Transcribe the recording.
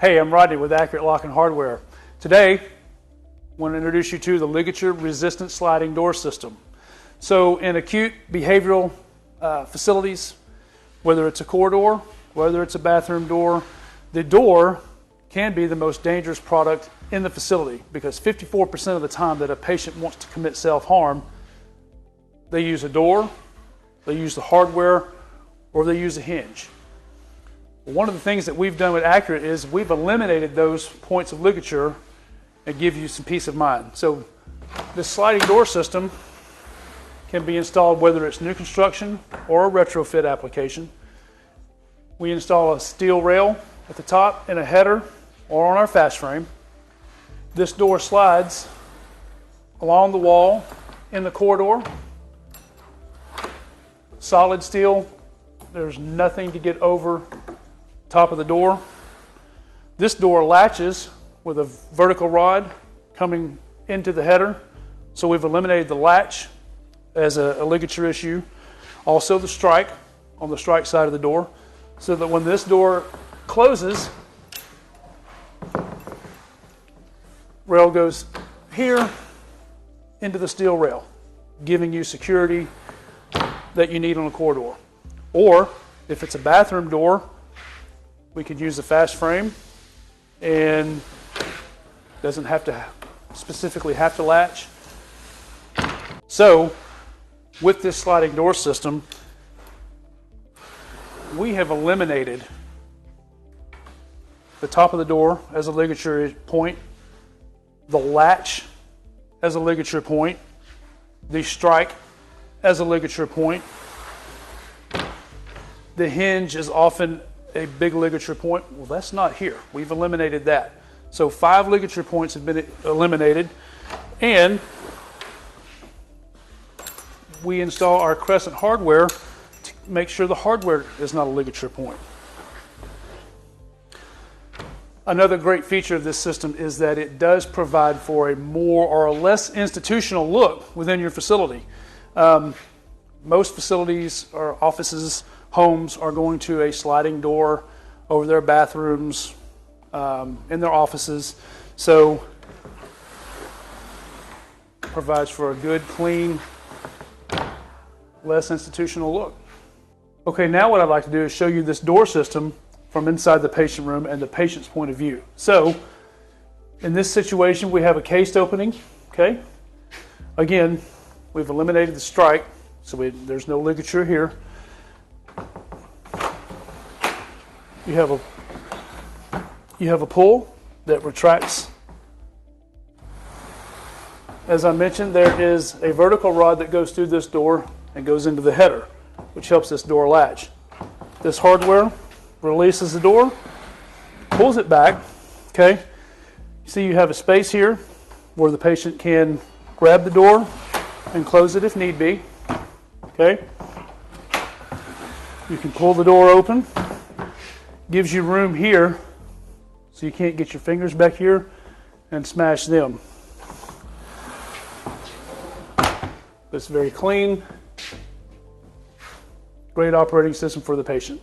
Hey, I'm Rodney with Accurate Lock and Hardware. Today, I want to introduce you to the Ligature resistant sliding door system. So in acute behavioral facilities, whether it's a corridor, whether it's a bathroom door, the door can be the most dangerous product in the facility because 54% of the time that a patient wants to commit self-harm, they use a door, they use the hardware, or they use a hinge. One of the things that we've done with Accurate is we've eliminated those points of ligature and give you some peace of mind. So this sliding door system can be installed whether it's new construction or a retrofit application. We install a steel rail at the top and a header or on our fast frame. This door slides along the wall in the corridor. Solid steel, there's nothing to get over top of the door. This door latches with a vertical rod coming into the header. So we've eliminated the latch as a ligature issue. Also the strike on the strike side of the door, so that when this door closes, rail goes here into the steel rail, giving you security that you need on a corridor. Or if it's a bathroom door, we could use the fast frame and doesn't have to specifically have to latch. So with this sliding door system, we have eliminated the top of the door as a ligature point, the latch as a ligature point, the strike as a ligature point. The hinge is often a big ligature point. Well, that's not here. We've eliminated that. So 5 ligature points have been eliminated, and we install our crescent hardware to make sure the hardware is not a ligature point. Another great feature of this system is that it does provide for a more or less institutional look within your facility. Most facilities or offices, homes are going to a sliding door over their bathrooms, in their offices. So provides for a good, clean, less institutional look. Okay, now what I'd like to do is show you this door system from inside the patient room and the patient's point of view. So in this situation, we have a cased opening, okay? Again, we've eliminated the strike, so there's no ligature here. You have a pull that retracts. As I mentioned, there is a vertical rod that goes through this door and goes into the header, which helps this door latch. This hardware releases the door, pulls it back, okay? You see you have a space here where the patient can grab the door and close it if need be, okay? You can pull the door open. Gives you room here so you can't get your fingers back here and smash them. It's very clean. Great operating system for the patient.